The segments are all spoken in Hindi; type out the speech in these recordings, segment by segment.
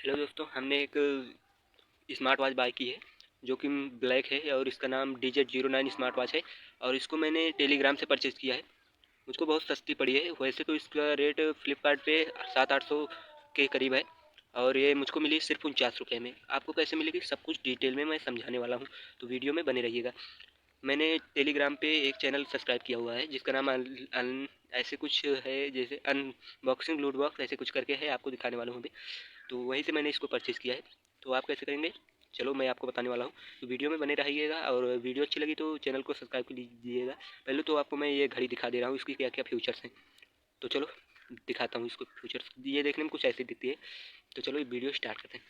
हेलो दोस्तों, हमने एक स्मार्ट वॉच बाय की है जो कि ब्लैक है और इसका नाम DZ09 स्मार्ट वॉच है। और इसको मैंने टेलीग्राम से परचेज़ किया है। मुझको बहुत सस्ती पड़ी है। वैसे तो इसका रेट फ्लिपकार्ट पे 700-800 के करीब है और ये मुझको मिली सिर्फ 49 रुपये में। आपको कैसे मिलेगी सब कुछ डिटेल में मैं समझाने वाला हूँ, तो वीडियो में बने रहिएगा। मैंने टेलीग्राम पे एक चैनल सब्सक्राइब किया हुआ है जिसका नाम ऐसे कुछ है, जैसे अनबॉक्सिंग लूट बॉक्स ऐसे कुछ करके है, आपको दिखाने वाला हूँ अभी। तो वहीं से मैंने इसको परचेज़ किया है। तो आप कैसे करेंगे चलो मैं आपको बताने वाला हूँ, तो वीडियो में बने रहिएगा। और वीडियो अच्छी लगी तो चैनल को सब्सक्राइब कर लीजिएगा। पहले तो आपको मैं ये घड़ी दिखा दे रहा हूँ, इसकी क्या क्या फ्यूचर्स हैं। तो चलो दिखाता हूँ इसको फ्यूचर्स। ये देखने में कुछ ऐसी दिखती है। तो चलो ये वीडियो स्टार्ट करते हैं।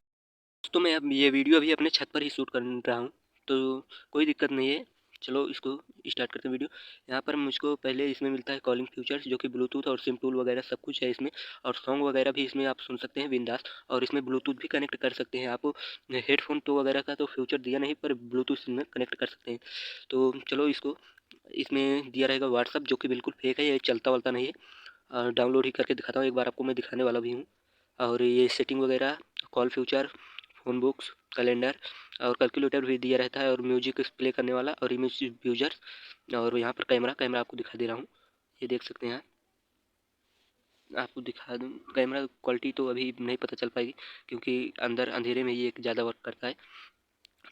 तो मैं अब ये वीडियो अभी अपने छत पर ही शूट कर रहा हूँ, तो कोई दिक्कत नहीं है। चलो इसको स्टार्ट करते हैं वीडियो। यहाँ पर मुझको पहले इसमें मिलता है कॉलिंग फीचर्स, जो कि ब्लूटूथ और सिम टूल वगैरह सब कुछ है इसमें। और सॉन्ग वगैरह भी इसमें आप सुन सकते हैं बिंदास। और इसमें ब्लूटूथ भी कनेक्ट कर सकते हैं आप। हेडफोन तो वगैरह का तो फ्यूचर दिया नहीं, पर ब्लूटूथ में कनेक्ट कर सकते हैं। तो चलो इसको, इसमें दिया रहेगा व्हाट्सअप, जो कि बिल्कुल फेक है, ये चलता वलता नहीं है। डाउनलोड ही करके दिखाता हूँ, एक बार आपको मैं दिखाने वाला भी हूँ। और ये सेटिंग वगैरह, call future, phone books, calendar और कैलकुलेटर भी दिया रहता है, और म्यूजिक प्ले करने वाला और इमेज व्यूजर। और यहाँ पर कैमरा आपको दिखा दे रहा हूँ, ये देख सकते हैं। आपको दिखा दूँ कैमरा क्वालिटी तो अभी नहीं पता चल पाएगी, क्योंकि अंदर अंधेरे में ये ज़्यादा वर्क करता है।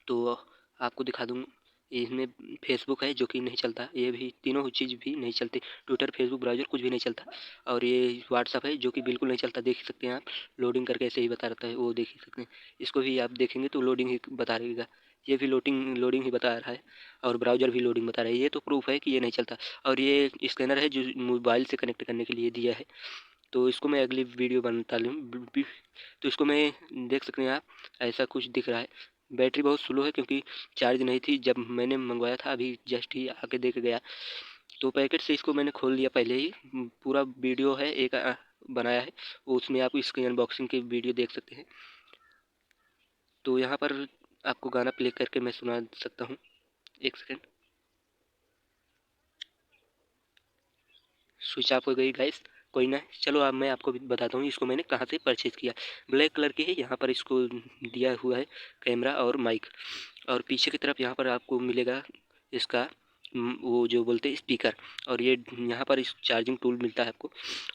तो आपको दिखा दूँ, इसमें फेसबुक है जो कि नहीं चलता, ये भी तीनों चीज़ भी नहीं चलती। ट्विटर, फेसबुक, ब्राउज़र कुछ भी नहीं चलता। और ये व्हाट्सअप है जो कि बिल्कुल नहीं चलता, देख सकते हैं आप। लोडिंग करके ऐसे ही बता रहता है, वो देख ही सकते हैं। इसको भी आप देखेंगे तो लोडिंग ही बता रहेगा, ये भी लोडिंग ही बता रहा है। और ब्राउज़र भी लोडिंग बता रहा है, ये तो प्रूफ है कि ये नहीं चलता। और ये स्कैनर है जो मोबाइल से कनेक्ट करने के लिए दिया है। तो इसको मैं अगली वीडियो बनता लूँ। तो इसको मैं देख सकते हैं आप, ऐसा कुछ दिख रहा है। बैटरी बहुत स्लो है क्योंकि चार्ज नहीं थी जब मैंने मंगवाया था, अभी जस्ट ही आके देख गया। तो पैकेट से इसको मैंने खोल लिया पहले ही। पूरा वीडियो है एक बनाया है, उसमें आप इसकी अनबॉक्सिंग की वीडियो देख सकते हैं। तो यहाँ पर आपको गाना प्ले करके मैं सुना सकता हूँ, एक सेकेंड। स्विच ऑफ हो गई गाइस, कोई ना। चलो अब मैं आपको भी बताता हूँ इसको मैंने कहाँ से परचेज़ किया। ब्लैक कलर की है, यहाँ पर इसको दिया हुआ है कैमरा और माइक। और पीछे की तरफ यहाँ पर आपको मिलेगा इसका वो जो बोलते हैं स्पीकर। और ये यहाँ पर इस चार्जिंग टूल मिलता है आपको।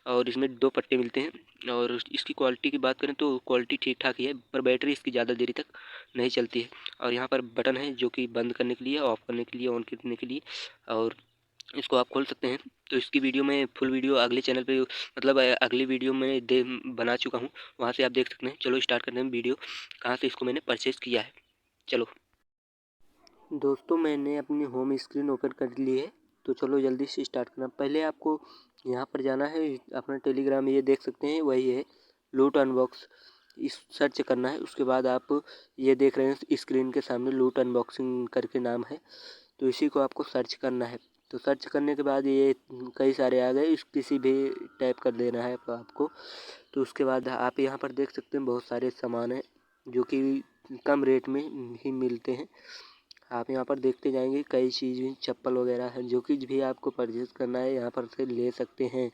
और इसमें 2 पट्टे मिलते हैं। और इसकी क्वालिटी की बात करें तो क्वालिटी ठीक ठाक ही है, पर बैटरी इसकी ज़्यादा देरी तक नहीं चलती है। और यहाँ पर बटन है जो कि बंद करने के लिए, ऑफ़ करने के लिए, ऑन करने के लिए। और इसको आप खोल सकते हैं। तो इसकी वीडियो में फुल वीडियो अगले चैनल पे, मतलब अगली वीडियो में बना चुका हूँ, वहाँ से आप देख सकते हैं। चलो स्टार्ट करते हैं वीडियो, कहाँ से इसको मैंने परचेज़ किया है। चलो दोस्तों, मैंने अपनी होम स्क्रीन ओपन कर ली है, तो चलो जल्दी से स्टार्ट करना। पहले आपको यहाँ पर जाना है, अपना टेलीग्राम ये देख सकते हैं, वही है लूट अनबॉक्स, इस सर्च करना है। उसके बाद आप ये देख रहे हैं स्क्रीन के सामने लूट अनबॉक्सिंग करके नाम है, तो इसी को आपको सर्च करना है। तो सर्च करने के बाद ये कई सारे आ गए, इस किसी भी टाइप कर देना है आपको। तो उसके बाद आप यहाँ पर देख सकते हैं बहुत सारे सामान हैं जो कि कम रेट में ही मिलते हैं। आप यहाँ पर देखते जाएंगे, कई चीज़ें चप्पल वगैरह है, जो कि भी आपको परचेज़ करना है यहाँ पर से ले सकते हैं।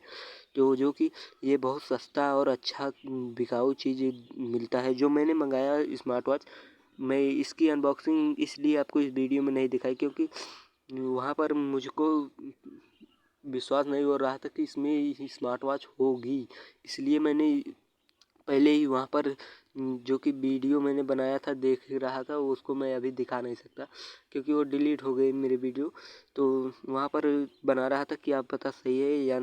तो जो कि ये बहुत सस्ता और अच्छा बिकाऊ चीज़ मिलता है। जो मैंने मंगाया स्मार्ट वॉच, मैं इसकी अनबॉक्सिंग इसलिए आपको इस वीडियो में नहीं दिखाई, क्योंकि वहाँ पर मुझको विश्वास नहीं हो रहा था कि इसमें स्मार्ट वॉच होगी। इसलिए मैंने पहले ही वहाँ पर जो कि वीडियो मैंने बनाया था देख रहा था, उसको मैं अभी दिखा नहीं सकता क्योंकि वो डिलीट हो गई मेरी वीडियो। तो वहाँ पर बना रहा था कि आप पता सही है या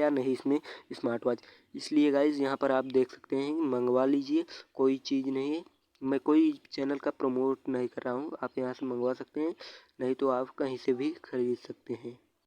नहीं इसमें स्मार्ट वॉच। इसलिए गाइज़ यहाँ पर आप देख सकते हैं, मंगवा लीजिए, कोई चीज़ नहीं है। मैं कोई चैनल का प्रमोट नहीं कर रहा हूँ, आप यहाँ से मंगवा सकते हैं, नहीं तो आप कहीं से भी खरीद सकते हैं।